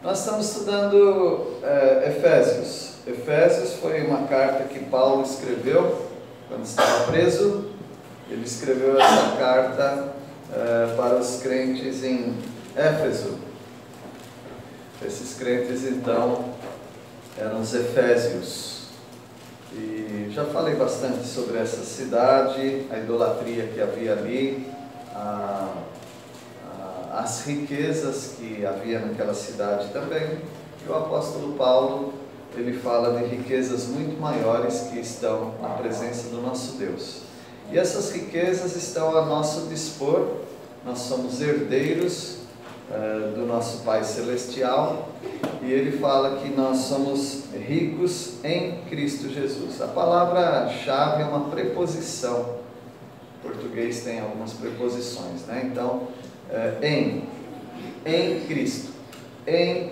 Nós estamos estudando Efésios. Efésios foi uma carta que Paulo escreveu quando estava preso. Ele escreveu essa carta para os crentes em Éfeso. Esses crentes, então, eram os Efésios. E já falei bastante sobre essa cidade, a idolatria que havia ali, as riquezas que havia naquela cidade também. E o apóstolo Paulo, ele fala de riquezas muito maiores que estão na presença do nosso Deus. E essas riquezas estão a nosso dispor. Nós somos herdeiros do nosso Pai Celestial, e ele fala que nós somos ricos em Cristo Jesus. A palavra-chave é uma preposição. Em português tem algumas preposições, né? Então, em Cristo, em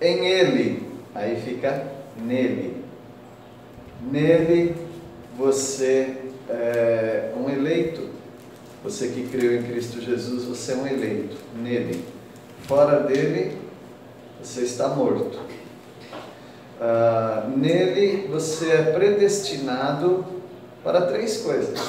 Ele, aí fica nele. Nele você é um eleito. Você que creu em Cristo Jesus, você é um eleito nele. Fora dele, você está morto. Nele você é predestinado para 3 coisas.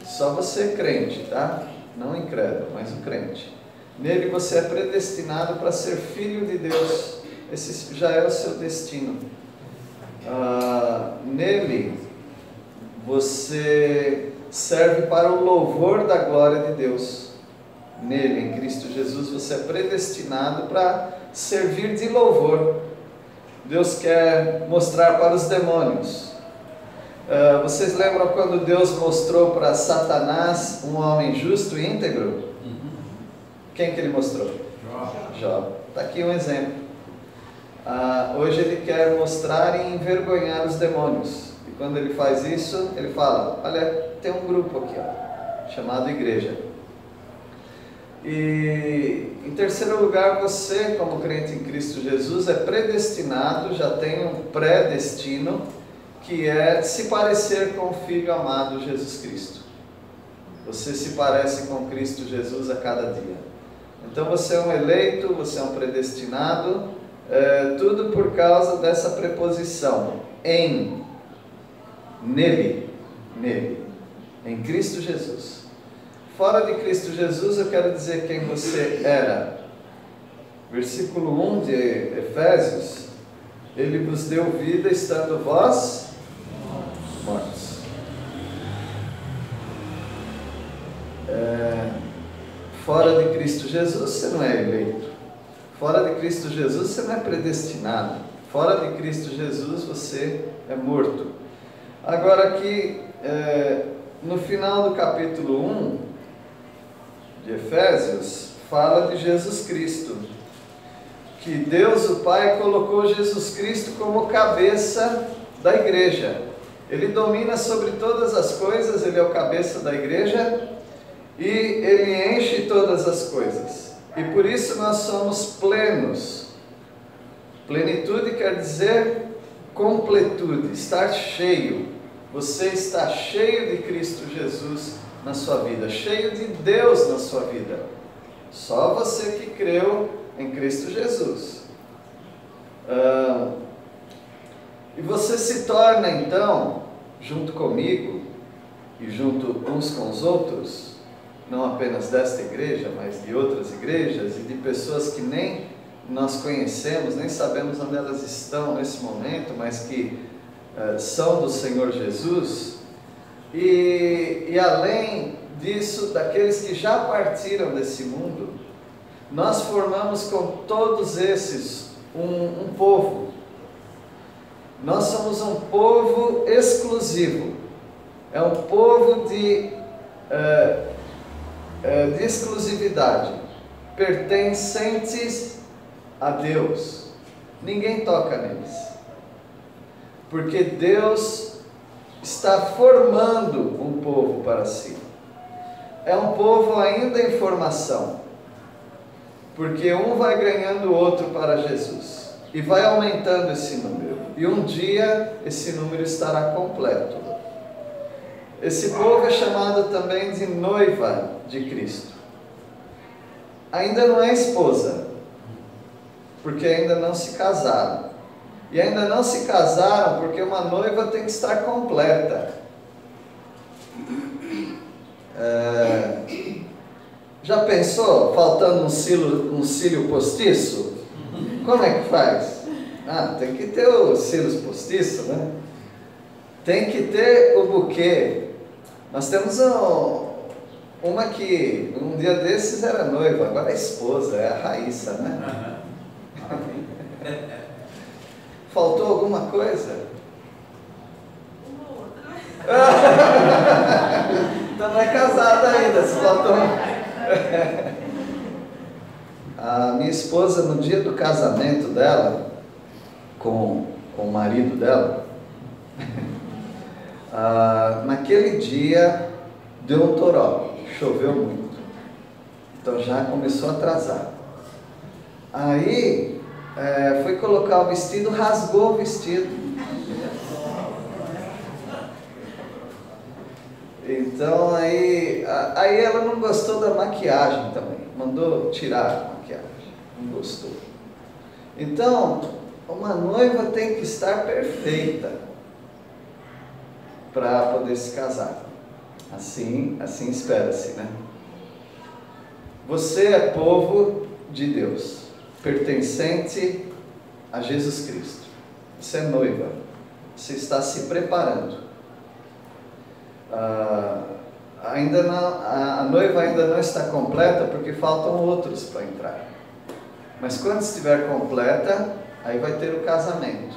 Só você crente, tá? Não incrédulo, mas o crente. Nele você é predestinado para ser filho de Deus. Esse já é o seu destino. Nele você serve para o louvor da glória de Deus. Nele, em Cristo Jesus, você é predestinado para servir de louvor. Deus quer mostrar para os demônios. Vocês lembram quando Deus mostrou para Satanás um homem justo e íntegro? Quem que ele mostrou? Jó. Está aqui um exemplo. Hoje ele quer mostrar e envergonhar os demônios. E quando ele faz isso, ele fala: olha, tem um grupo aqui, ó, chamado igreja. E em terceiro lugar, você, como crente em Cristo Jesus, é predestinado, já tem um pré-destino, que é se parecer com o Filho amado Jesus Cristo. Você se parece com Cristo Jesus a cada dia. Então você é um eleito, você é um predestinado, tudo por causa dessa preposição, nele, em Cristo Jesus. Fora de Cristo Jesus, eu quero dizer quem você era. Versículo 1 de Efésios: ele vos deu vida estando vós mortos. Fora de Cristo Jesus você não é eleito. Fora de Cristo Jesus você não é predestinado. Fora de Cristo Jesus você é morto. Agora aqui, no final do capítulo 1 de Efésios, fala de Jesus Cristo, que Deus o Pai colocou Jesus Cristo como cabeça da igreja. Ele domina sobre todas as coisas, ele é o cabeça da igreja, e ele enche todas as coisas. E por isso nós somos plenos. Plenitude quer dizer completude, estar cheio. Você está cheio de Cristo Jesus na sua vida, cheio de Deus na sua vida. Só você que creu em Cristo Jesus. E você se torna então, junto comigo e junto uns com os outros, não apenas desta igreja, mas de outras igrejas e de pessoas que nem nós conhecemos, nem sabemos onde elas estão nesse momento, mas que são do Senhor Jesus. E além disso, daqueles que já partiram desse mundo, nós formamos com todos esses um povo. Nós somos um povo exclusivo. É um povo de exclusividade, pertencentes a Deus. Ninguém toca neles, porque Deus está formando um povo para si. É um povo ainda em formação, porque um vai ganhando o outro para Jesus, e vai aumentando esse número, e um dia esse número estará completo. Esse povo é chamado também de noiva de Cristo. Ainda não é esposa, porque ainda não se casaram. E ainda não se casaram porque uma noiva tem que estar completa. Já pensou faltando um cílio postiço? Como é que faz? Tem que ter os cílios postiços, né? Tem que ter o buquê. Nós temos uma que um dia desses era noiva, agora é esposa, é a Raíssa, né? Faltou alguma coisa? Então não é casada ainda, se faltou. A minha esposa, no dia do casamento dela, com o marido dela, naquele dia deu um toró, choveu muito, então já começou a atrasar. Aí foi colocar o vestido, rasgou o vestido. Então aí ela não gostou da maquiagem também, mandou tirar a maquiagem, não gostou. Então, uma noiva tem que estar perfeita para poder se casar. Assim espera-se, né? Você é povo de Deus, pertencente a Jesus Cristo. Você é noiva, você está se preparando. A noiva ainda não está completa porque faltam outros para entrar. Mas quando estiver completa, aí vai ter o casamento.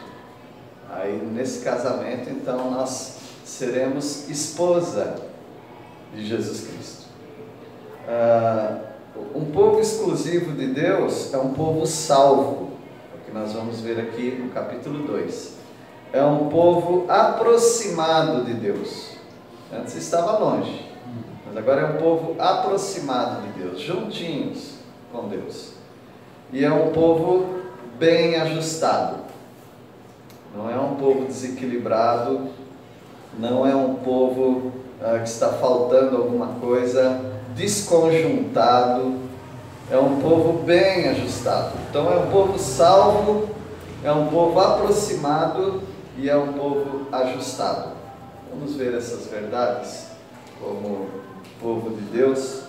Aí nesse casamento, então, nós seremos esposa de Jesus Cristo. Um povo exclusivo de Deus é um povo salvo, é o que nós vamos ver aqui no capítulo 2. É um povo aproximado de Deus. Antes estava longe, mas agora é um povo aproximado de Deus, juntinhos com Deus. E é um povo bem ajustado. Não é um povo desequilibrado, não é um povo que está faltando alguma coisa, desconjuntado. É um povo bem ajustado. Então é um povo salvo, é um povo aproximado e é um povo ajustado. Vamos ver essas verdades como povo de Deus.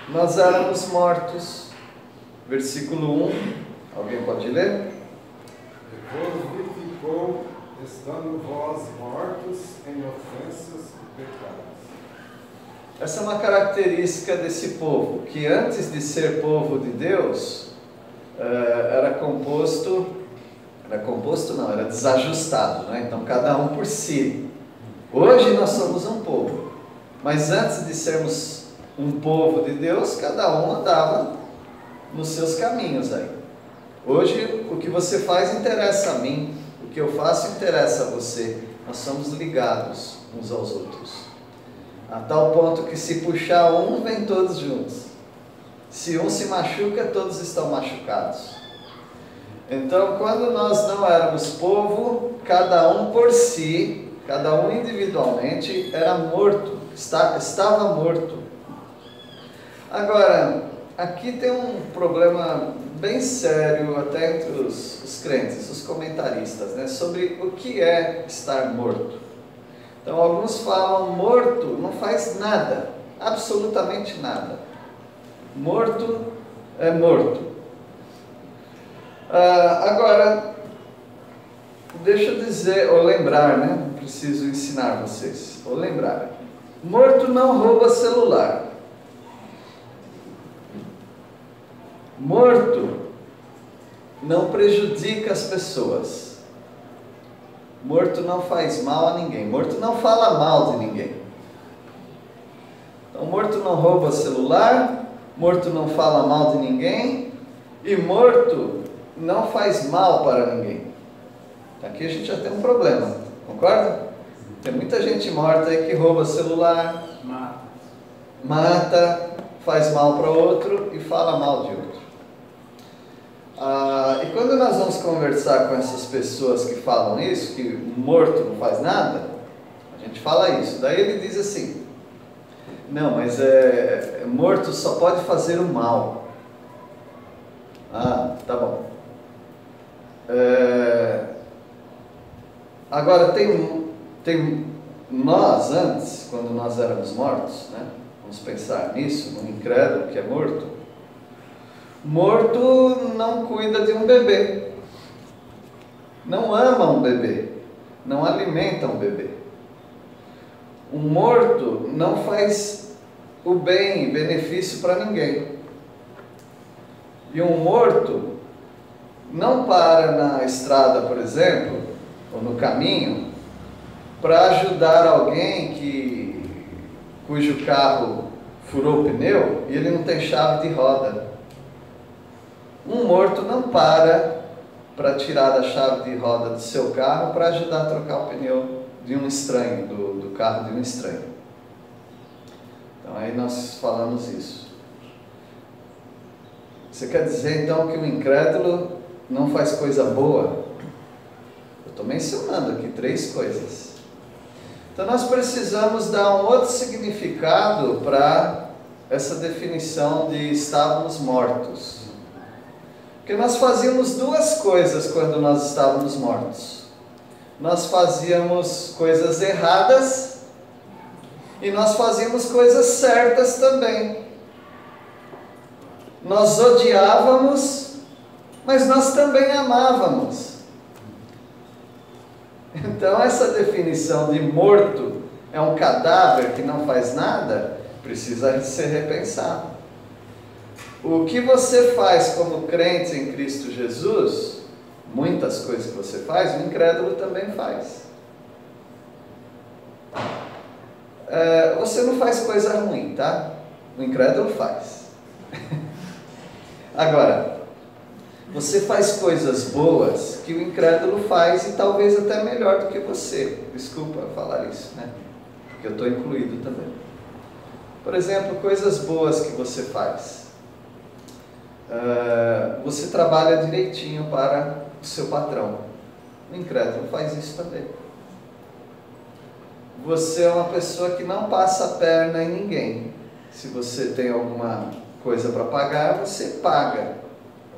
Nós éramos mortos. Versículo 1. Alguém pode ler? Vos vivificou, estando vós mortos em ofensas e pecados. Essa é uma característica desse povo, que antes de ser povo de Deus, era desajustado, né? Então cada um por si. Hoje nós somos um povo, mas antes de sermos um povo de Deus, cada um andava nos seus caminhos aí. Hoje o que você faz interessa a mim, o que eu faço interessa a você. Nós somos ligados uns aos outros, a tal ponto que se puxar um, vem todos juntos. Se um se machuca, todos estão machucados. Então, quando nós não éramos povo, cada um por si, cada um individualmente, era morto, estava morto. Agora, aqui tem um problema bem sério, até entre os crentes, os comentaristas, né, sobre o que é estar morto. Então, alguns falam, morto não faz nada, absolutamente nada. Morto é morto. Agora, deixa eu dizer, ou lembrar, né? Não preciso ensinar vocês, ou lembrar. Morto não rouba celular. Morto não prejudica as pessoas. Morto não faz mal a ninguém. Morto não fala mal de ninguém. Então, morto não rouba celular, morto não fala mal de ninguém, e morto não faz mal para ninguém. Aqui a gente já tem um problema, concorda? Tem muita gente morta aí que rouba celular, mata, faz mal para outro e fala mal de outro. E quando nós vamos conversar com essas pessoas que falam isso, que morto não faz nada, a gente fala isso. Daí ele diz assim, não, mas morto só pode fazer o mal. Ah, tá bom. Agora, tem nós antes, quando nós éramos mortos, né? Vamos pensar nisso, no incrédulo que é morto. Morto não cuida de um bebê, não ama um bebê, não alimenta um bebê. Um morto não faz o bem e benefício para ninguém. E um morto não para na estrada, por exemplo, ou no caminho, para ajudar alguém cujo carro furou o pneu e ele não tem chave de roda. Um morto não para tirar a chave de roda do seu carro para ajudar a trocar o pneu de um estranho, do carro de um estranho. Então aí nós falamos isso. Você quer dizer então que o incrédulo não faz coisa boa? Eu estou mencionando aqui 3 coisas. Então nós precisamos dar um outro significado para essa definição de estávamos mortos. Porque nós fazíamos 2 coisas quando nós estávamos mortos. Nós fazíamos coisas erradas e nós fazíamos coisas certas também. Nós odiávamos, mas nós também amávamos. Então essa definição de morto é um cadáver que não faz nada, precisa ser repensado. O que você faz como crente em Cristo Jesus, muitas coisas que você faz, o incrédulo também faz. Você não faz coisa ruim, tá? O incrédulo faz. Agora, você faz coisas boas que o incrédulo faz e talvez até melhor do que você. Desculpa falar isso, né? Porque eu estou incluído também. Por exemplo, coisas boas que você faz. Você trabalha direitinho para o seu patrão. O incrédulo faz isso também. Você é uma pessoa que não passa a perna em ninguém. Se você tem alguma coisa para pagar, você paga.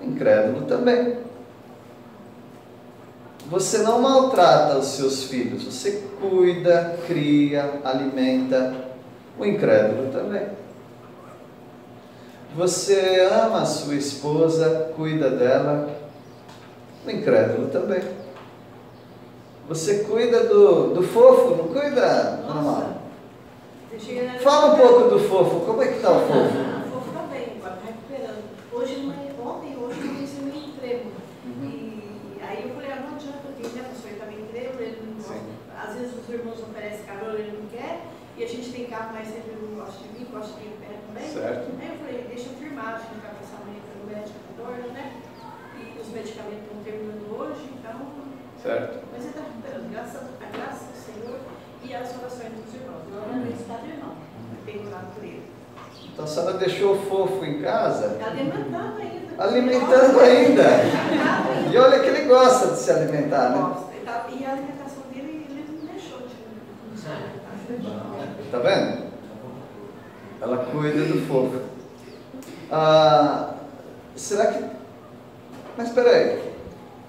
O incrédulo também. Você não maltrata os seus filhos, você cuida, cria, alimenta. O incrédulo também. Você ama a sua esposa, cuida dela. O incrédulo também. Você cuida do fofo, não cuida normal? Fala um pouco do fofo, como é que está o fofo? O fofo está bem, agora está recuperando. Ontem eu recebi um emprego. E aí eu falei, não adianta, porque a pessoa está em emprego, ele não gosta. Às vezes os irmãos oferecem carona, ele não quer, e a gente tem carro, mas sempre não gosta de mim, gosta de ir perto também. Certo. Aí eu falei, deixa eu firmar, a gente vai passar amanhã pelo médico agora, né? E os medicamentos estão terminando hoje, então. Certo. Mas ele está recuperando, graças ao Senhor e às orações dos irmãos. Eu amo esse estado irmão, eu tenho orado por ele. Então a senhora deixou o fofo em casa? Alimentando ainda. Alimentando ainda. E olha que ele gosta de se alimentar, né? Gosta. E a alimentação dele, ele não deixou de se alimentar. Tá vendo? Ela cuida do fofo. Será que... Mas espera aí.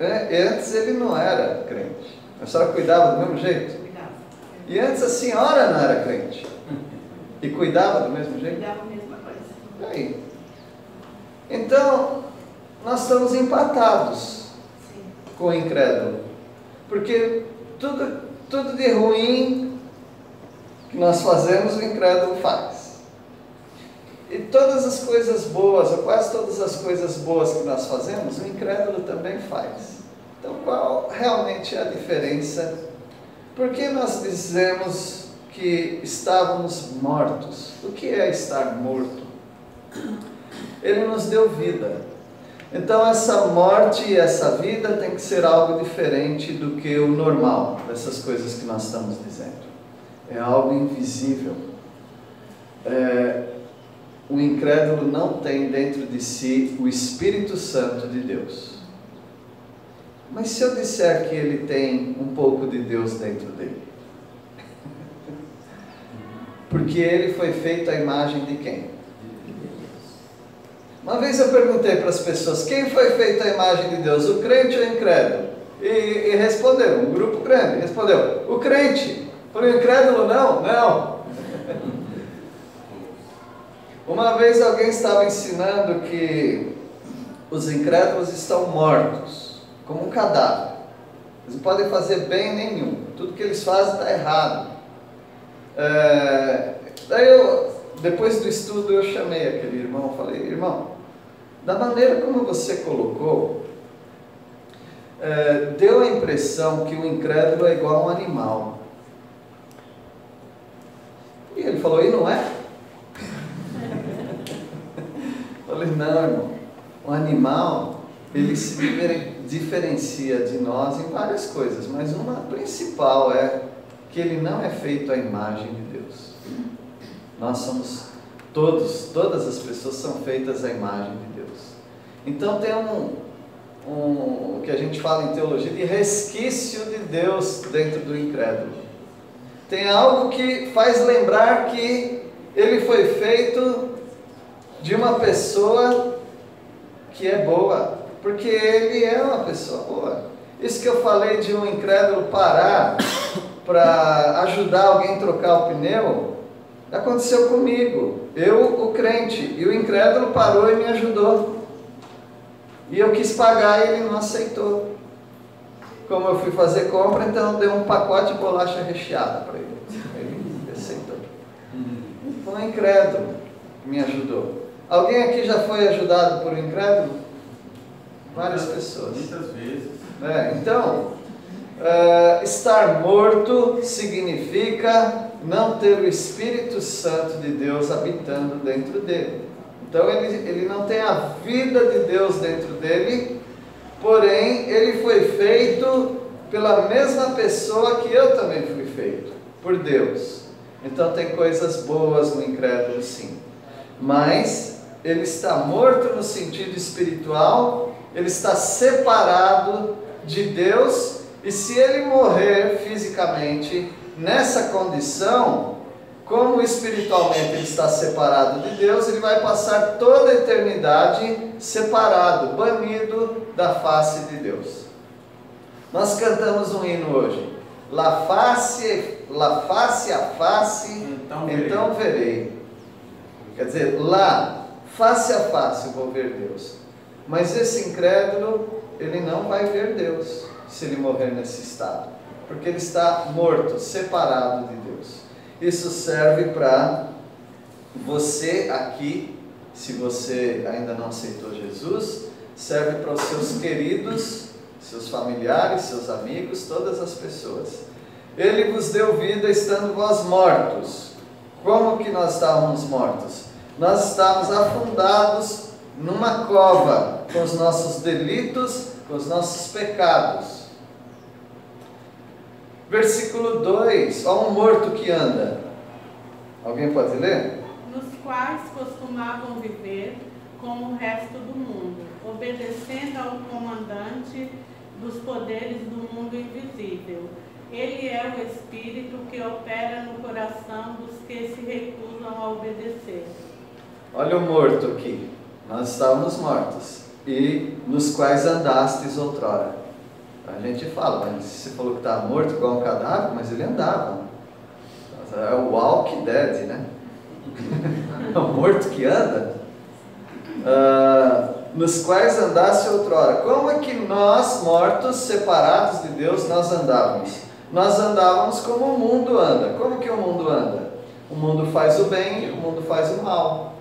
Antes ele não era crente. A senhora cuidava do mesmo jeito? Cuidava. E antes a senhora não era crente? E cuidava do mesmo jeito? Cuidava a mesma coisa. Aí. Então, nós estamos empatados com o incrédulo. Porque tudo de ruim que nós fazemos, o incrédulo faz. E todas as coisas boas, ou quase todas as coisas boas que nós fazemos, o incrédulo também faz. Então, qual realmente é a diferença? Por que nós dizemos que estávamos mortos? O que é estar morto? Ele nos deu vida. Então, essa morte e essa vida tem que ser algo diferente do que o normal, dessas coisas que nós estamos dizendo. É algo invisível. O incrédulo não tem dentro de si o Espírito Santo de Deus. Mas se eu disser que ele tem um pouco de Deus dentro dele? Porque ele foi feito à imagem de quem? Uma vez eu perguntei para as pessoas, quem foi feito à imagem de Deus, o crente ou o incrédulo? E responderam, um grupo grande, respondeu, o crente. Para o incrédulo não? Não. Uma vez alguém estava ensinando que os incrédulos estão mortos, como um cadáver. Eles não podem fazer bem nenhum. Tudo que eles fazem está errado. Depois do estudo, eu chamei aquele irmão e falei, irmão, da maneira como você colocou, deu a impressão que o incrédulo é igual a um animal. E ele falou, e não é? Eu falei, não, irmão, o animal, ele se diferencia de nós em várias coisas, mas uma principal é que ele não é feito à imagem de Deus. Nós somos todas as pessoas são feitas à imagem de Deus. Então tem o que a gente fala em teologia de resquício de Deus dentro do incrédulo. Tem algo que faz lembrar que ele foi feito de uma pessoa que é boa, porque ele é uma pessoa boa. Isso que eu falei de um incrédulo parar para ajudar alguém a trocar o pneu, aconteceu comigo. Eu, o crente, e o incrédulo parou e me ajudou. E eu quis pagar e ele não aceitou. Como eu fui fazer compra, então eu dei um pacote de bolacha recheada para ele. Ele aceitou. Foi um incrédulo que me ajudou. Alguém aqui já foi ajudado por um incrédulo? Várias pessoas. Muitas vezes. Então, estar morto significa não ter o Espírito Santo de Deus habitando dentro dele. Então ele não tem a vida de Deus dentro dele, porém ele foi feito pela mesma pessoa que eu também fui feito, por Deus. Então tem coisas boas no incrédulo, sim, mas ele está morto no sentido espiritual, ele está separado de Deus, e se ele morrer fisicamente nessa condição, como espiritualmente ele está separado de Deus, ele vai passar toda a eternidade separado, banido da face de Deus. Nós cantamos um hino hoje, lá face a face, então verei. Quer dizer, lá, face a face eu vou ver Deus. Mas esse incrédulo, ele não vai ver Deus se ele morrer nesse estado, porque ele está morto, separado de Deus. Isso serve para você aqui, se você ainda não aceitou Jesus, serve para os seus queridos, seus familiares, seus amigos, todas as pessoas. Ele vos deu vida estando vós mortos. Como que nós estávamos mortos? Nós estávamos afundados numa cova, com os nossos delitos, com os nossos pecados. Versículo 2, ó um morto que anda. Alguém pode ler? Nos quais costumavam viver como o resto do mundo, obedecendo ao comandante dos poderes do mundo invisível. Ele é o Espírito que opera no coração dos que se recusam a obedecer. Olha o morto aqui. Nós estávamos mortos, e nos quais andastes outrora. A gente fala, mas você falou que estava morto igual um cadáver, mas ele andava. É o walk dead, né? É o morto que anda. Nos quais andaste outrora. Como é que nós, mortos, separados de Deus, nós andávamos? Nós andávamos como o mundo anda. Como que o mundo anda? O mundo faz o bem, o mundo faz o mal.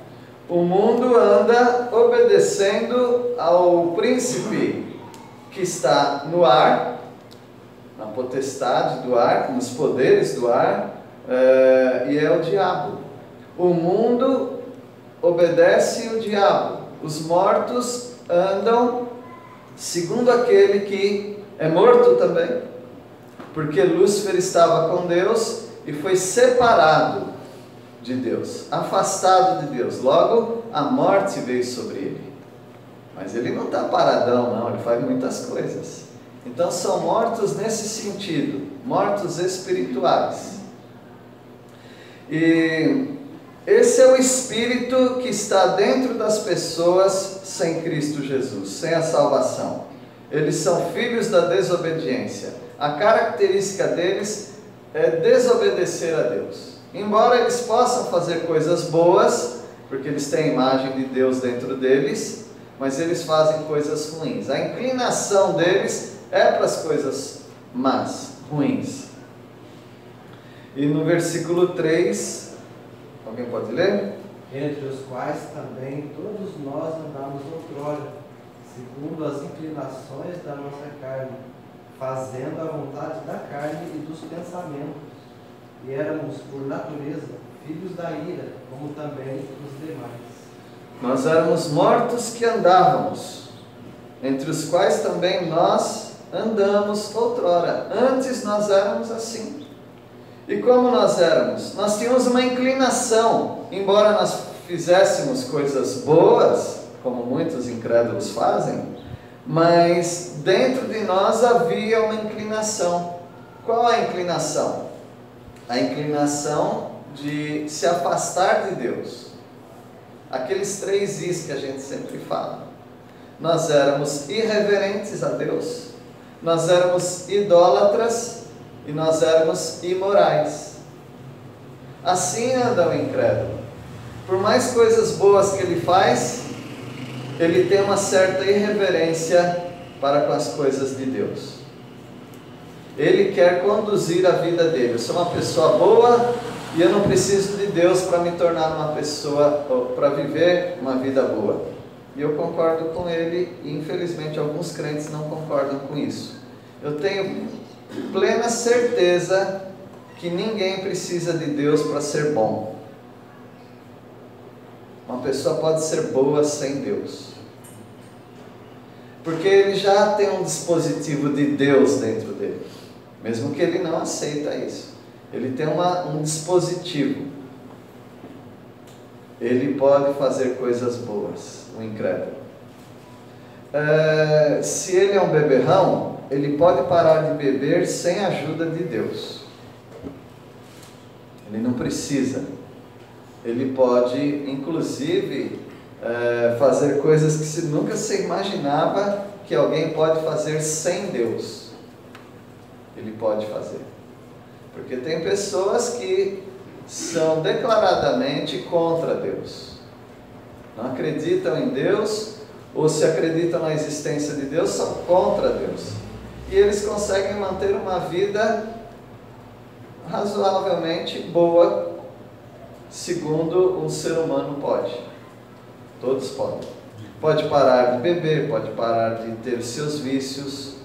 O mundo anda obedecendo ao príncipe que está no ar, na potestade do ar, nos poderes do ar, e é o diabo. O mundo obedece o diabo. Os mortos andam segundo aquele que é morto também, porque Lúcifer estava com Deus e foi separado de Deus, afastado de Deus. Logo, a morte veio sobre ele. Mas ele não está paradão, não, ele faz muitas coisas. Então são mortos nesse sentido, mortos espirituais. E esse é o espírito que está dentro das pessoas sem Cristo Jesus, sem a salvação. Eles são filhos da desobediência. A característica deles é desobedecer a Deus. Embora eles possam fazer coisas boas, porque eles têm a imagem de Deus dentro deles, mas eles fazem coisas ruins. A inclinação deles é para as coisas más, ruins. E no versículo 3, alguém pode ler? Entre os quais também todos nós andamos outrora, segundo as inclinações da nossa carne, fazendo a vontade da carne e dos pensamentos. E éramos, por natureza, filhos da ira, como também os demais. Nós éramos mortos que andávamos, entre os quais também nós andamos outrora. Antes nós éramos assim. E como nós éramos? Nós tínhamos uma inclinação, embora nós fizéssemos coisas boas, como muitos incrédulos fazem, mas dentro de nós havia uma inclinação. Qual a inclinação? A inclinação de se afastar de Deus. Aqueles 3 Is que a gente sempre fala. Nós éramos irreverentes a Deus, nós éramos idólatras e nós éramos imorais. Assim anda o incrédulo. Por mais coisas boas que ele faz, ele tem uma certa irreverência para com as coisas de Deus. Ele quer conduzir a vida dele. Eu sou uma pessoa boa e eu não preciso de Deus para me tornar uma pessoa, para viver uma vida boa. E eu concordo com ele, e infelizmente alguns crentes não concordam com isso. Eu tenho plena certeza que ninguém precisa de Deus para ser bom. Uma pessoa pode ser boa sem Deus, porque ele já tem um dispositivo de Deus dentro dele, mesmo que ele não aceita isso. Ele tem um dispositivo. Ele pode fazer coisas boas, o incrédulo. Se ele é um beberrão, ele pode parar de beber sem a ajuda de Deus. Ele não precisa. Ele pode, inclusive, fazer coisas que nunca se imaginava que alguém pode fazer sem Deus. Ele pode fazer. Porque tem pessoas que são declaradamente contra Deus. Não acreditam em Deus, ou se acreditam na existência de Deus, são contra Deus. E eles conseguem manter uma vida razoavelmente boa, segundo um ser humano pode. Todos podem. Pode parar de beber, pode parar de ter seus vícios,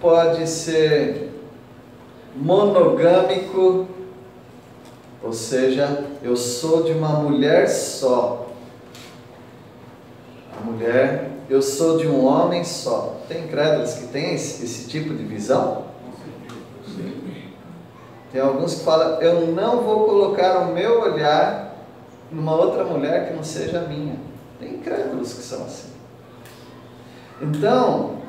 pode ser monogâmico, ou seja, eu sou de uma mulher só. A mulher, eu sou de um homem só. Tem incrédulos que têm esse tipo de visão? Sim. Tem alguns que falam, eu não vou colocar o meu olhar numa outra mulher que não seja minha. Tem incrédulos que são assim. Então,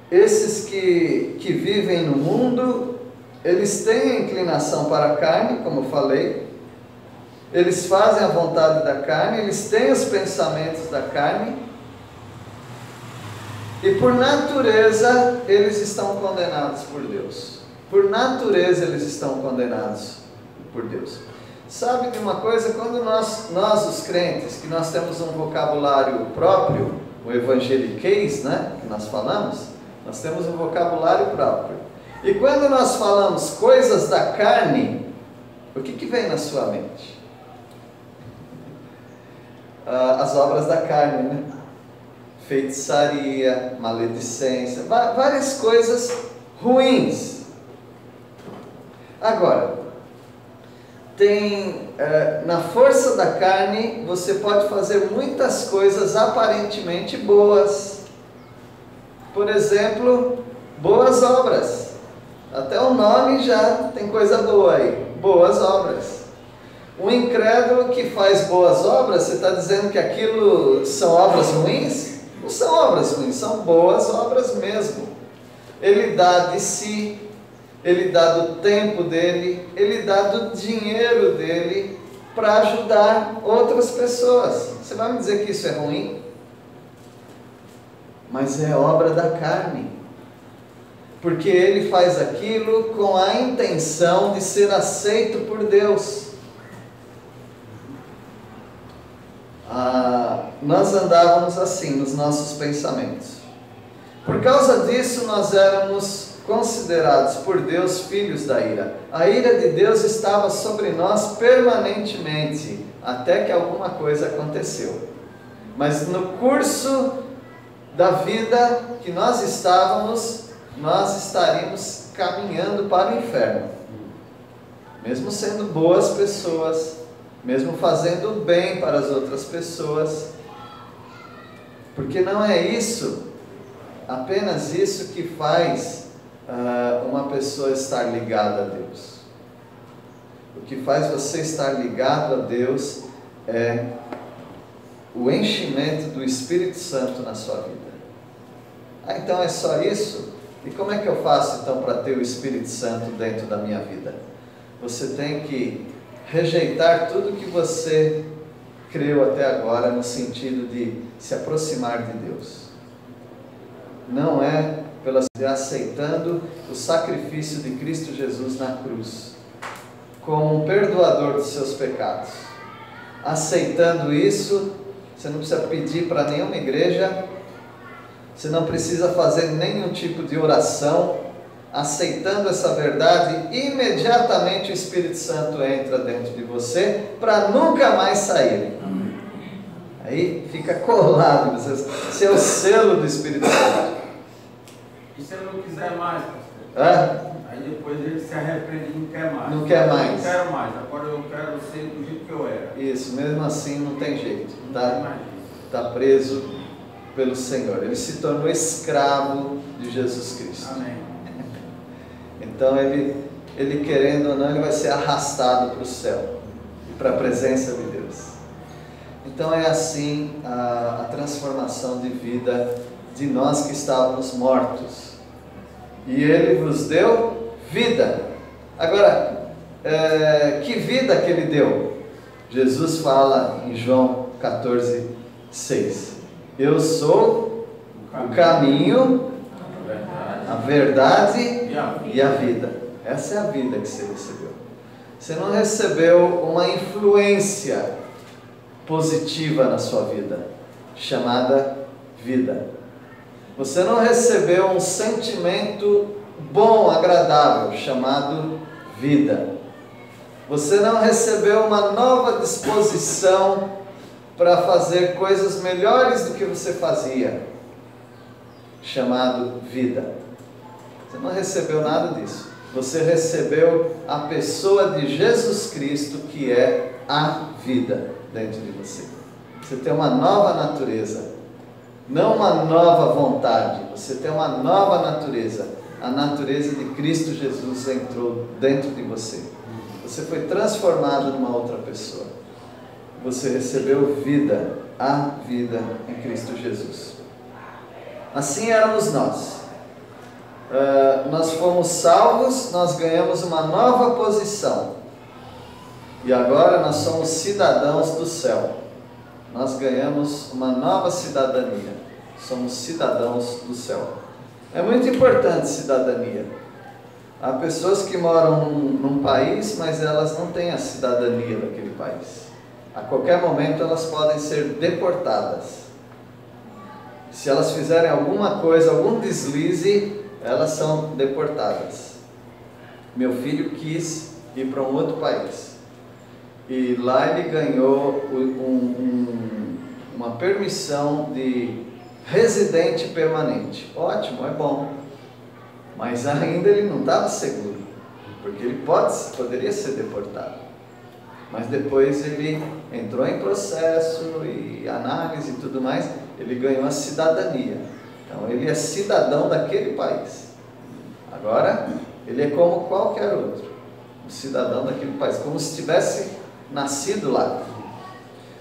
esses que vivem no mundo, eles têm a inclinação para a carne, como eu falei, eles fazem a vontade da carne, eles têm os pensamentos da carne, e por natureza eles estão condenados por Deus. Por natureza eles estão condenados por Deus. Sabe de uma coisa? Quando nós os crentes, que nós temos um vocabulário próprio, o evangeliquez, né, que nós falamos, nós temos um vocabulário próprio. E quando nós falamos coisas da carne, o que vem na sua mente? As obras da carne, né? Feitiçaria, maledicência, várias coisas ruins. Agora, na força da carne, você pode fazer muitas coisas aparentemente boas. Por exemplo, boas obras. Até o nome já tem coisa boa aí. Boas obras. Um incrédulo que faz boas obras, você está dizendo que aquilo são obras ruins? Não são obras ruins, são boas obras mesmo. Ele dá de si, Ele dá do tempo dele, ele dá do dinheiro dele para ajudar outras pessoas. Você vai me dizer que isso é ruim? Mas é obra da carne. Porque ele faz aquilo com a intenção de ser aceito por Deus. Nós andávamos assim nos nossos pensamentos. Por causa disso, nós éramos considerados por Deus filhos da ira. A ira de Deus estava sobre nós permanentemente, até que alguma coisa aconteceu. Mas no curso da vida que nós estávamos, nós estaríamos caminhando para o inferno. Mesmo sendo boas pessoas, mesmo fazendo bem para as outras pessoas. Porque não é isso, apenas isso que faz uma pessoa estar ligada a Deus. O que faz você estar ligado a Deus é o enchimento do Espírito Santo na sua vida. Então é só isso? E como é que eu faço então para ter o Espírito Santo dentro da minha vida? Você tem que rejeitar tudo que você creu até agora no sentido de se aproximar de Deus. Não é aceitando o sacrifício de Cristo Jesus na cruz como um perdoador dos seus pecados. Aceitando isso, você não precisa pedir para nenhuma igreja, você não precisa fazer nenhum tipo de oração. Aceitando essa verdade, imediatamente o Espírito Santo entra dentro de você para nunca mais sair. Aí fica colado, esse é o selo do Espírito Santo. E se ele não quiser mais, pastor? Aí depois ele se arrepende e não quer mais. Não quer mais. Não quero mais, agora eu quero ser do jeito que eu era. Isso, mesmo assim não tem jeito. Está preso pelo Senhor. Ele se tornou escravo de Jesus Cristo. Amém. Então ele querendo ou não, ele vai ser arrastado para o céu, para a presença de Deus. Então é assim a transformação de vida de nós que estávamos mortos. E Ele vos deu vida. Agora, que vida que Ele deu? Jesus fala em João 14:6. Eu sou o caminho, a verdade e a vida. Essa é a vida que você recebeu. Você não recebeu uma influência positiva na sua vida, chamada vida. Você não recebeu um sentimento bom, agradável, chamado vida. Você não recebeu uma nova disposição para fazer coisas melhores do que você fazia, chamado vida. Você não recebeu nada disso. Você recebeu a pessoa de Jesus Cristo, que é a vida dentro de você. Você tem uma nova natureza, não uma nova vontade. Você tem uma nova natureza. A natureza de Cristo Jesus entrou dentro de você. Você foi transformado numa outra pessoa. Você recebeu vida, a vida em Cristo Jesus. Assim éramos nós. Nós fomos salvos, nós ganhamos uma nova posição. E agora nós somos cidadãos do céu. Nós ganhamos uma nova cidadania. Somos cidadãos do céu. É muito importante cidadania. Há pessoas que moram num país, mas elas não têm a cidadania daquele país. A qualquer momento elas podem ser deportadas. Se elas fizerem alguma coisa, algum deslize, elas são deportadas. Meu filho quis ir para um outro país. E lá ele ganhou uma permissão de residente permanente. Ótimo, é bom. Mas ainda ele não estava seguro, porque ele poderia ser deportado. Mas depois ele entrou em processo e análise e tudo mais, ele ganhou a cidadania. Então ele é cidadão daquele país. Agora, ele é como qualquer outro, um cidadão daquele país, como se tivesse nascido lá.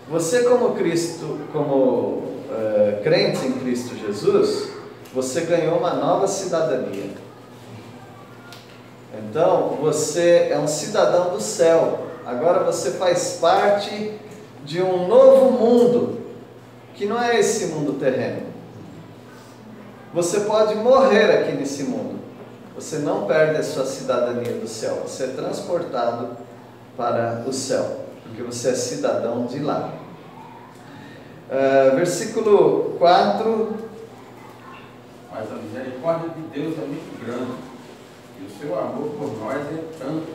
Você como crente em Cristo Jesus, você ganhou uma nova cidadania. Então, você é um cidadão do céu. Agora você faz parte de um novo mundo, que não é esse mundo terreno. Você pode morrer aqui nesse mundo. Você não perde a sua cidadania do céu. Você é transportado para o céu, porque você é cidadão de lá. Versículo 4. Mas a misericórdia de Deus é muito grande, e o seu amor por nós é tanto,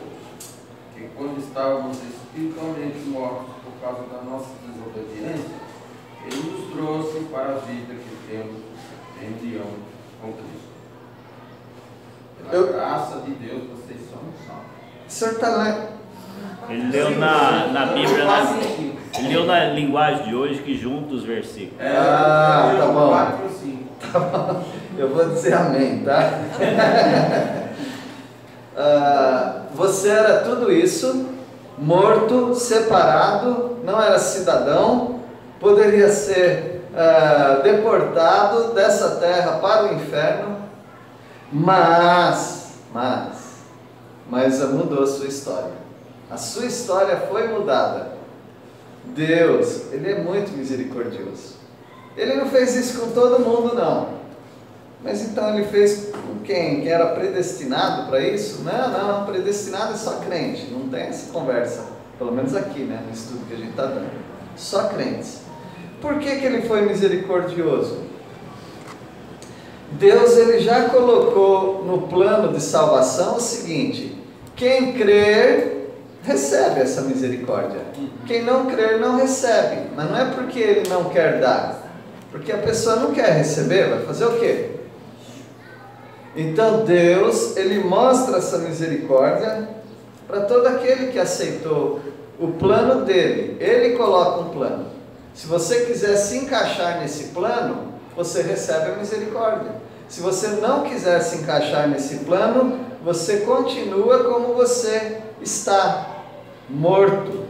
que quando estávamos espiritualmente mortos por causa da nossa desobediência, Ele nos trouxe para a vida que temos em união com Cristo. Pela graça de Deus, vocês são salvos. O senhor está lá. Ele leu na Bíblia, ele leu na linguagem de hoje, que junta os versículos. Tá bom. 4 ou 5. Tá bom. Eu vou dizer amém, tá? Você era tudo isso, morto, separado, não era cidadão, poderia ser deportado dessa terra para o inferno, mas mudou a sua história. A sua história foi mudada. Deus, Ele é muito misericordioso. Ele não fez isso com todo mundo, não. Mas então Ele fez com quem? Quem era predestinado para isso? Não, predestinado é só crente. Não tem essa conversa, pelo menos aqui, né, no estudo que a gente está dando. Só crentes. Por que Ele foi misericordioso? Deus, Ele já colocou no plano de salvação o seguinte: quem crer recebe essa misericórdia. Quem não crer não recebe. Mas não é porque Ele não quer dar, porque a pessoa não quer receber. Vai fazer o quê? Então Deus, Ele mostra essa misericórdia para todo aquele que aceitou o plano dele. Ele coloca um plano. Se você quiser se encaixar nesse plano, você recebe a misericórdia. Se você não quiser se encaixar nesse plano, você continua como você está, morto,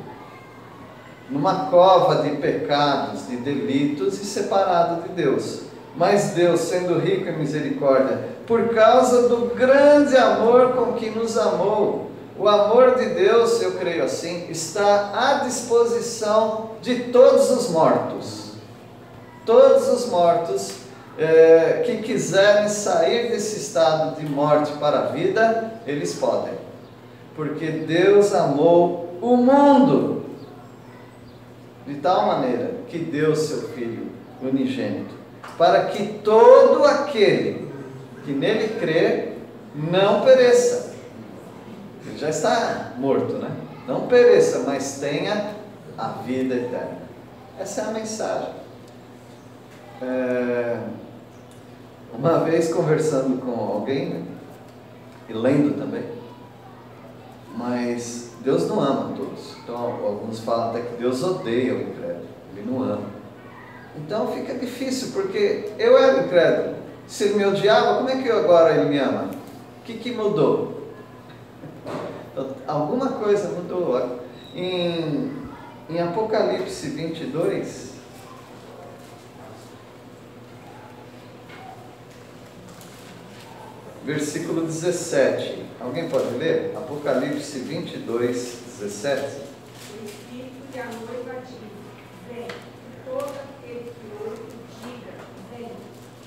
numa cova de pecados, de delitos e separado de Deus. Mas Deus, sendo rico em misericórdia, por causa do grande amor com que nos amou, o amor de Deus, eu creio assim, está à disposição de todos os mortos. Todos os mortos que quiserem sair desse estado de morte para a vida, eles podem. Porque Deus amou o mundo de tal maneira que deu seu Filho unigênito, para que todo aquele que nele crê não pereça. Ele já está morto, né? Não pereça, mas tenha a vida eterna. Essa é a mensagem. Uma vez conversando com alguém, né, e lendo também, mas Deus não ama todos. Então alguns falam até que Deus odeia o incrédulo, Ele não ama. Então fica difícil, porque eu era incrédulo. Se Ele me odiava, como é que agora Ele me ama? O que mudou? Então, alguma coisa mudou. Em Apocalipse 22, versículo 17. Alguém pode ler? Apocalipse 22, 17. O Espírito e a noiva dizem: vem. E todo aquele que ouve, diga: vem.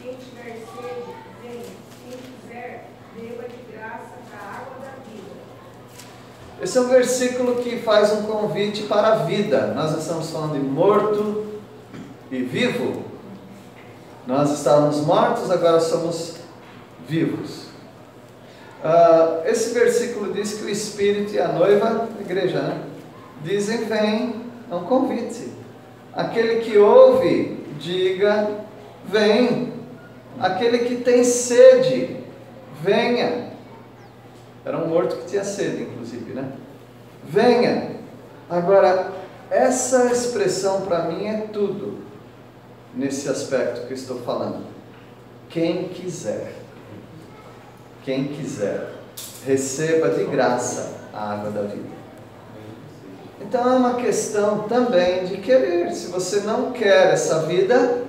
Quem tiver sede, vem. Quem quiser, beba de graça da água da vida. Esse é um versículo que faz um convite para a vida. Nós estamos falando de morto e vivo. Nós estávamos mortos, agora somos vivos. Esse versículo diz que o Espírito e a noiva, a igreja, né, dizem: vem, é um convite. Aquele que ouve, diga: vem. Aquele que tem sede, venha. Era um morto que tinha sede, inclusive, né? Venha. Agora, essa expressão para mim é tudo nesse aspecto que eu estou falando. Quem quiser, receba de graça a água da vida. Então é uma questão também de querer. Se você não quer essa vida,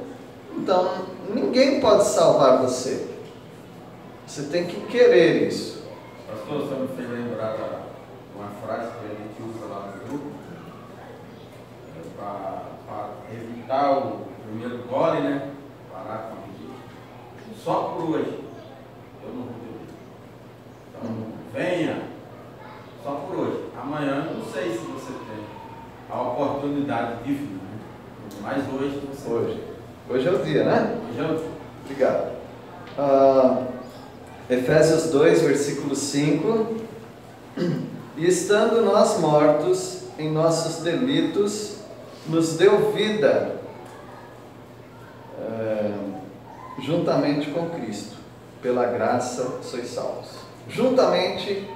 então ninguém pode salvar você. Você tem que querer isso. Pastor, você me fez lembrar de uma frase que a gente usa lá no grupo, para evitar o primeiro gole, né? Parar com isso. Só por hoje. Eu não vou beber. Então, venha. Só por hoje. Amanhã, eu não sei se você tem a oportunidade de vir, né? Mas hoje você Hoje é o dia, né? Hoje é o dia. Obrigado. Efésios 2, versículo 5. E estando nós mortos em nossos delitos, nos deu vida juntamente com Cristo. Pela graça sois salvos. Juntamente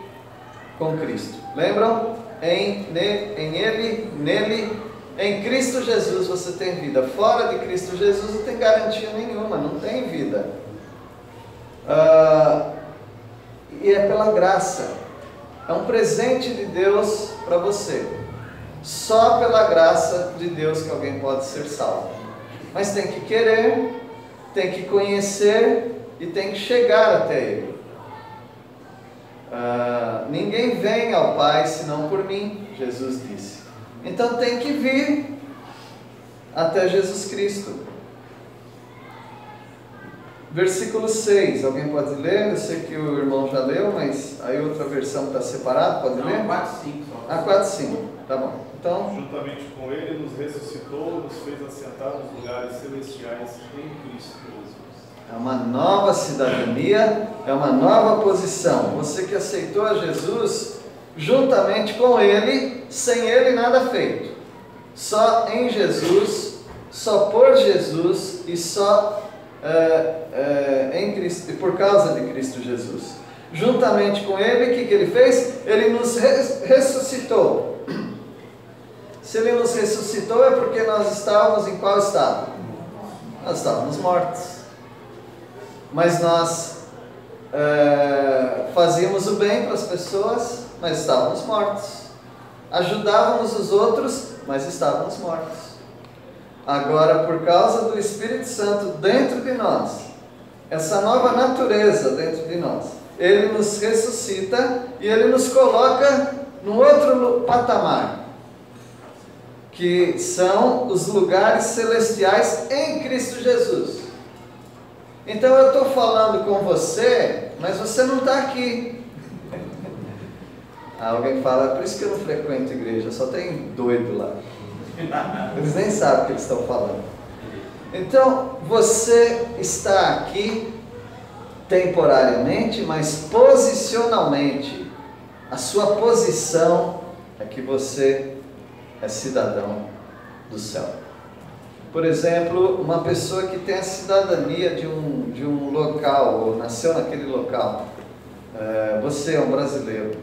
com Cristo. Lembram? Em Ele, nele, em Cristo Jesus você tem vida. Fora de Cristo Jesus não tem garantia nenhuma, não tem vida. E é pela graça. É um presente de Deus para você. Só pela graça de Deus que alguém pode ser salvo. Mas tem que querer, tem que conhecer e tem que chegar até Ele. Ninguém vem ao Pai senão por mim, Jesus disse. Então tem que vir até Jesus Cristo. Versículo 6, alguém pode ler? Eu sei que o irmão já leu, mas aí outra versão está separada, pode ler? 4, 5 só. 4, 5, tá bom. Então, juntamente com Ele nos ressuscitou, nos fez assentar nos lugares celestiais em Cristo Jesus. é uma nova cidadania, é uma nova posição. Você que aceitou a Jesus, juntamente com Ele, sem Ele nada feito. Só em Jesus, só por Jesus e só em Cristo, e por causa de Cristo Jesus. Juntamente com Ele, o que Ele fez? Ele nos ressuscitou. Se Ele nos ressuscitou é porque nós estávamos em qual estado? Nós estávamos mortos. Mas nós fazíamos o bem para as pessoas, mas estávamos mortos. Ajudávamos os outros, mas estávamos mortos. Agora, por causa do Espírito Santo dentro de nós, essa nova natureza dentro de nós, Ele nos ressuscita e Ele nos coloca num outro patamar, que são os lugares celestiais em Cristo Jesus. Então eu estou falando com você, mas você não está aqui. Alguém fala, por isso que eu não frequento igreja, só tem doido lá. Eles nem sabem o que eles estão falando. Então, você está aqui temporariamente, mas posicionalmente. A sua posição é que você é cidadão do céu. Por exemplo, uma pessoa que tem a cidadania de um local, ou nasceu naquele local. Você é um brasileiro.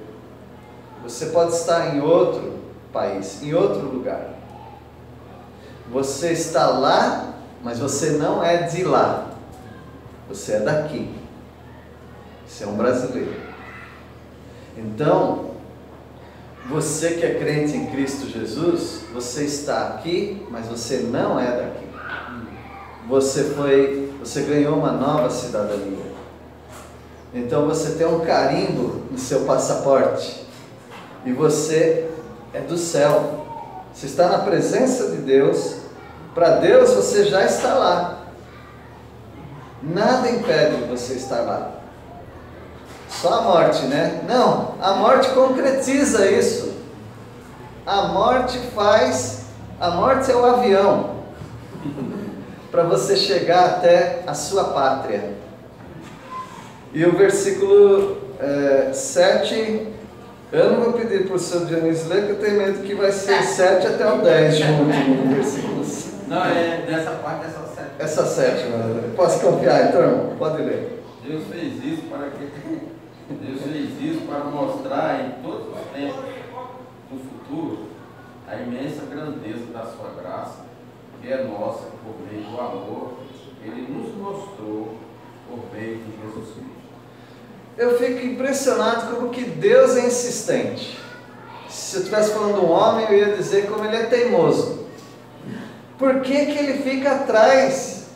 Você pode estar em outro país, em outro lugar. Você está lá, mas você não é de lá. Você é daqui. Você é um brasileiro. Então, você que é crente em Cristo Jesus, você está aqui, mas você não é daqui. Você ganhou uma nova cidadania. Então você tem um carimbo no seu passaporte. E você é do céu. Você está na presença de Deus. Para Deus você já está lá. Nada impede você estar lá. Só a morte, né? Não, a morte concretiza isso. A morte é o avião para você chegar até a sua pátria. E o versículo 7, eu não vou pedir para o seu Dionísio ler, porque eu tenho medo que vai ser 7 até o 10 junto no versículo 7. Não, dessa parte é só 7. Essa 7, mano. Posso confiar, então, irmão? Pode ler. Deus fez isso para mostrar em todos os tempos do futuro a imensa grandeza da sua graça, que é nossa por meio do amor. Ele nos mostrou por meio de Jesus Cristo. Eu fico impressionado como que Deus é insistente. Se eu estivesse falando de um homem, eu ia dizer como ele é teimoso. Por que ele fica atrás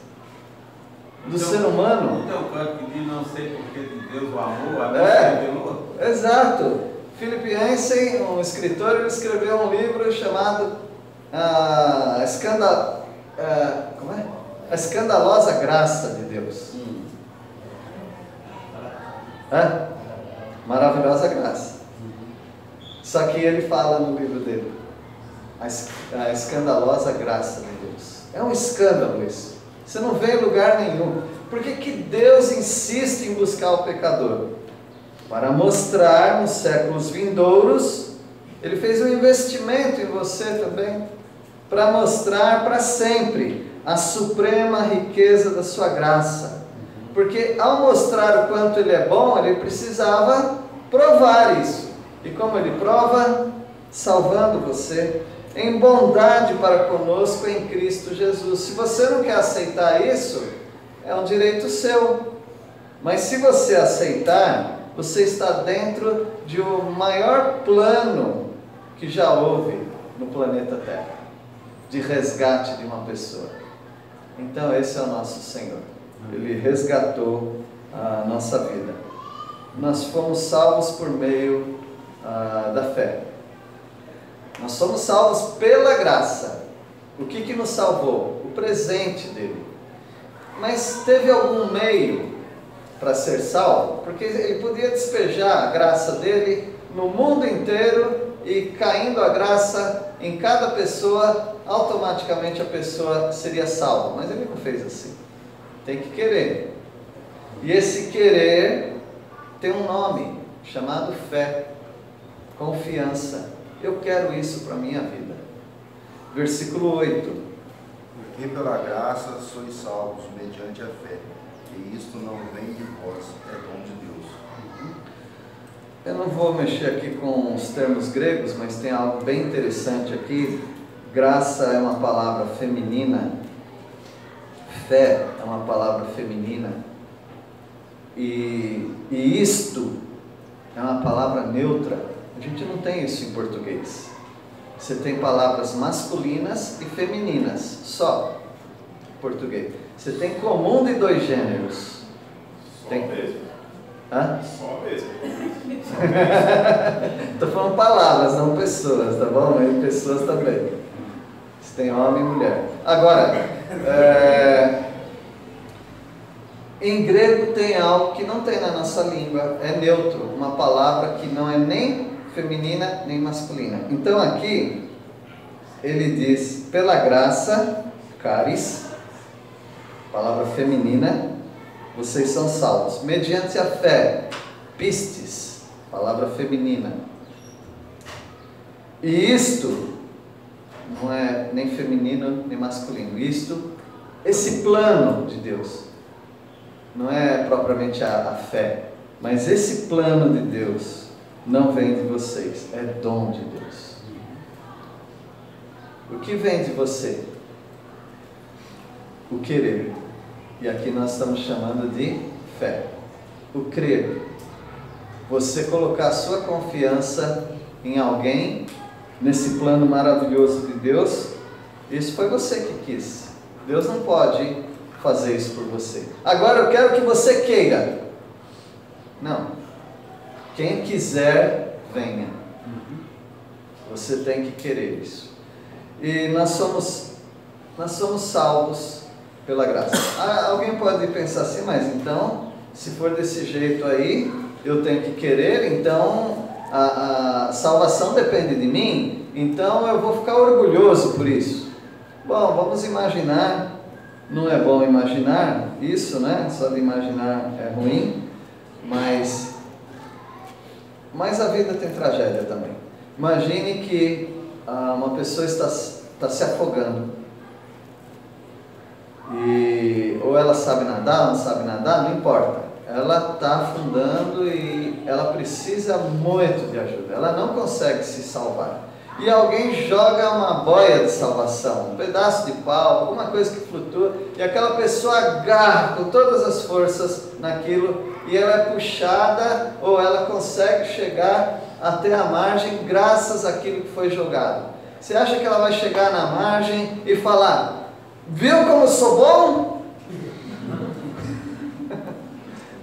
do ser humano? Não tem um canto que diz, não sei porque de Deus o amor, a Deus revelou. Exato. Philip Yancey, um escritor, ele escreveu um livro chamado A Escandalosa Graça de Deus. Maravilhosa graça. Só que ele fala no livro dele, a escandalosa graça de Deus. É um escândalo isso. Você não vê em lugar nenhum. Por que Deus insiste em buscar o pecador? Para mostrar nos séculos vindouros, Ele fez um investimento em você também, para mostrar para sempre a suprema riqueza da sua graça. Porque ao mostrar o quanto Ele é bom, Ele precisava provar isso. E como Ele prova? Salvando você em bondade para conosco em Cristo Jesus. Se você não quer aceitar isso, é um direito seu. Mas se você aceitar, você está dentro de um maior plano que já houve no planeta Terra, de resgate de uma pessoa. Então esse é o nosso Senhor. Ele resgatou a nossa vida. Nós fomos salvos por meio da fé. Nós somos salvos pela graça. O que nos salvou? O presente dele. Mas teve algum meio para ser salvo? Porque ele podia despejar a graça dele no mundo inteiro e caindo a graça em cada pessoa, automaticamente a pessoa seria salva. Mas ele não fez assim. Tem que querer. E esse querer tem um nome chamado fé, confiança. Eu quero isso para a minha vida. Versículo 8. Porque pela graça sois salvos mediante a fé, e isto não vem de vós, é dom de Deus. Eu não vou mexer aqui com os termos gregos, mas tem algo bem interessante aqui. Graça é uma palavra feminina, fé é uma palavra feminina, e isto é uma palavra neutra. A gente não tem isso em português. Você tem palavras masculinas e femininas, só em português. Você tem comum de dois gêneros. Só mesmo. Hã? Só mesmo. Estou falando palavras, não pessoas, tá bom? Mas pessoas também. Você tem homem e mulher. Agora, em grego tem algo que não tem na nossa língua, é neutro, uma palavra que não é nem feminina nem masculina. Então aqui ele diz: pela graça, caris, palavra feminina, vocês são salvos mediante a fé, pistes, palavra feminina. E isto não é nem feminino nem masculino. Isto, esse plano de Deus, não é propriamente a fé, mas esse plano de Deus não vem de vocês, é dom de Deus. O que vem de você? O querer. E aqui nós estamos chamando de fé. O crer. Você colocar a sua confiança em alguém, nesse plano maravilhoso de Deus, isso foi você que quis. Deus não pode fazer isso por você. Agora eu quero que você queira. Não. Quem quiser, venha. Você tem que querer isso. E nós somos salvos pela graça. Alguém pode pensar assim, mas então, se for desse jeito aí, eu tenho que querer, então a salvação depende de mim, então eu vou ficar orgulhoso por isso. Bom, vamos imaginar, não é bom imaginar isso, né? Só de imaginar é ruim, mas a vida tem tragédia também. Imagine que uma pessoa está se afogando. Ou ela sabe nadar, não sabe nadar, não importa. Ela está afundando e ela precisa muito de ajuda. Ela não consegue se salvar. E alguém joga uma boia de salvação, um pedaço de pau, alguma coisa que flutua, e aquela pessoa agarra com todas as forças naquilo, e ela é puxada, ou ela consegue chegar até a margem graças àquilo que foi jogado. Você acha que ela vai chegar na margem e falar: viu como eu sou bom?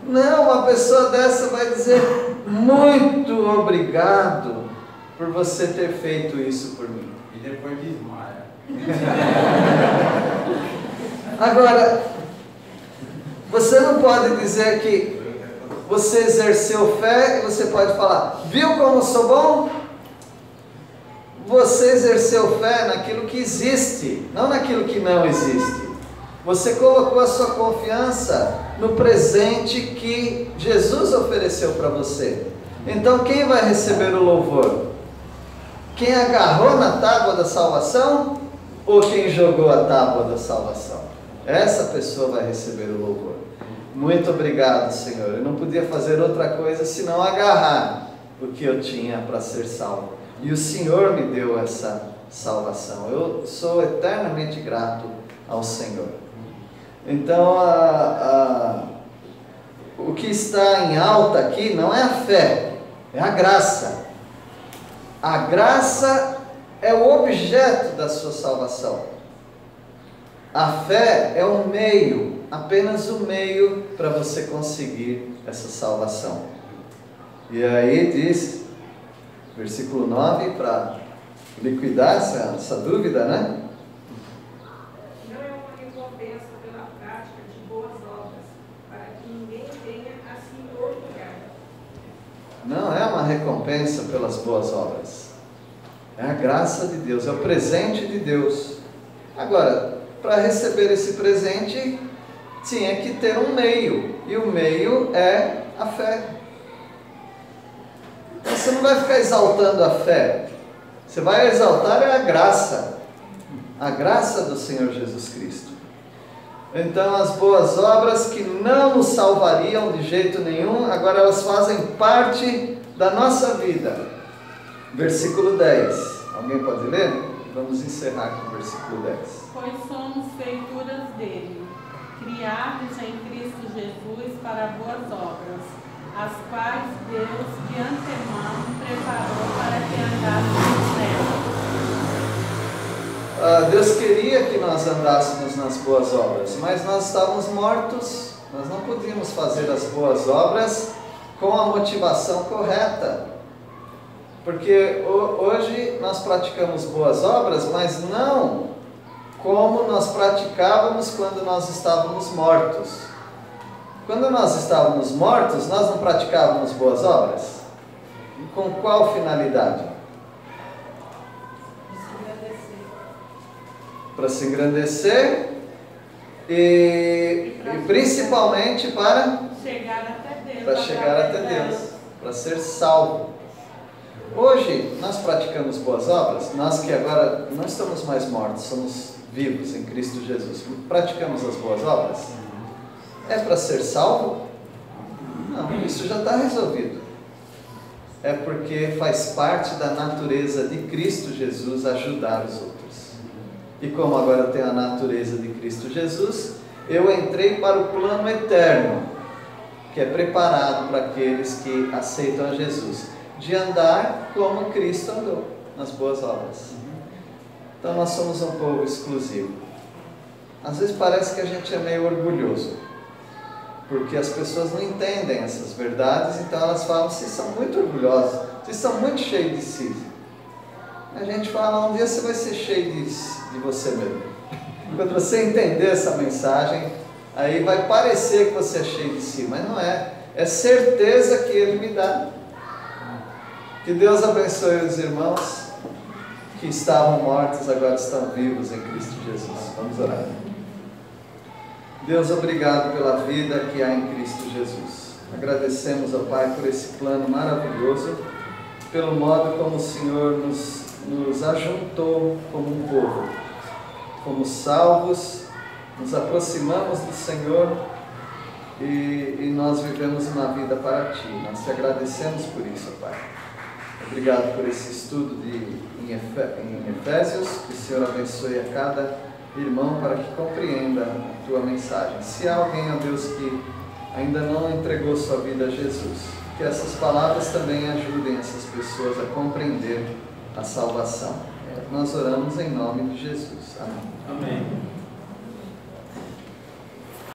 Não, uma pessoa dessa vai dizer: muito obrigado por você ter feito isso por mim. E depois desmaia. Agora, você não pode dizer que você exerceu fé e você pode falar: viu como eu sou bom? Você exerceu fé naquilo que existe, não naquilo que não existe. Você colocou a sua confiança no presente que Jesus ofereceu para você. Então quem vai receber o louvor? Quem agarrou na tábua da salvação ou quem jogou a tábua da salvação? Essa pessoa vai receber o louvor. Muito obrigado, Senhor. Eu não podia fazer outra coisa senão agarrar o que eu tinha para ser salvo. E o Senhor me deu essa salvação. Eu sou eternamente grato ao Senhor. Então, o que está em alta aqui não é a fé, é a graça. A graça é o objeto da sua salvação. A fé é um meio, apenas um meio para você conseguir essa salvação. E aí diz, versículo 9, para liquidar essa dúvida, né? Não é uma recompensa pela prática de boas obras, para que ninguém venha a se orgulhar. Não é uma recompensa pelas boas obras. É a graça de Deus, é o presente de Deus. Agora, para receber esse presente, tinha que ter um meio, e o meio é a fé. Você não vai ficar exaltando a fé, você vai exaltar a graça do Senhor Jesus Cristo. Então as boas obras que não nos salvariam de jeito nenhum, agora elas fazem parte da nossa vida. Versículo 10, alguém pode ler? Vamos encerrar com o versículo 10. Pois somos feituras dele, criados em Cristo Jesus para boas obras, as quais Deus de antemão preparou para que andássemos nelas. Deus queria que nós andássemos nas boas obras, mas nós estávamos mortos, nós não podíamos fazer as boas obras com a motivação correta, porque hoje nós praticamos boas obras, mas não como nós praticávamos quando nós estávamos mortos. Quando nós estávamos mortos, nós não praticávamos boas obras? E com qual finalidade? Para se engrandecer e principalmente para chegar até Deus, para ser salvo. Hoje nós praticamos boas obras, nós que agora não estamos mais mortos, somos vivos em Cristo Jesus. Praticamos as boas obras? É para ser salvo? Não, isso já está resolvido. É porque faz parte da natureza de Cristo Jesus ajudar os outros. E como agora eu tenho a natureza de Cristo Jesus, eu entrei para o plano eterno, que é preparado para aqueles que aceitam a Jesus, de andar como Cristo andou, nas boas obras. Então nós somos um povo exclusivo. Às vezes parece que a gente é meio orgulhoso, porque as pessoas não entendem essas verdades, então elas falam: vocês são muito orgulhosos, vocês são muito cheios de si. A gente fala: um dia você vai ser cheio de você mesmo. Quando você entender essa mensagem, aí vai parecer que você é cheio de si, mas não é. É certeza que Ele me dá. Que Deus abençoe os irmãos que estavam mortos, agora estão vivos em Cristo Jesus. Vamos orar. Deus, obrigado pela vida que há em Cristo Jesus. Agradecemos ao Pai por esse plano maravilhoso, pelo modo como o Senhor nos ajuntou como um povo. Fomos salvos, nos aproximamos do Senhor e nós vivemos uma vida para Ti. Nós Te agradecemos por isso, Pai. Obrigado por esse estudo em Efésios, que o Senhor abençoe a cada irmão para que compreenda a Tua mensagem. Se há alguém, ó Deus, que ainda não entregou sua vida a Jesus, que essas palavras também ajudem essas pessoas a compreender a salvação. Nós oramos em nome de Jesus. Amém. Amém.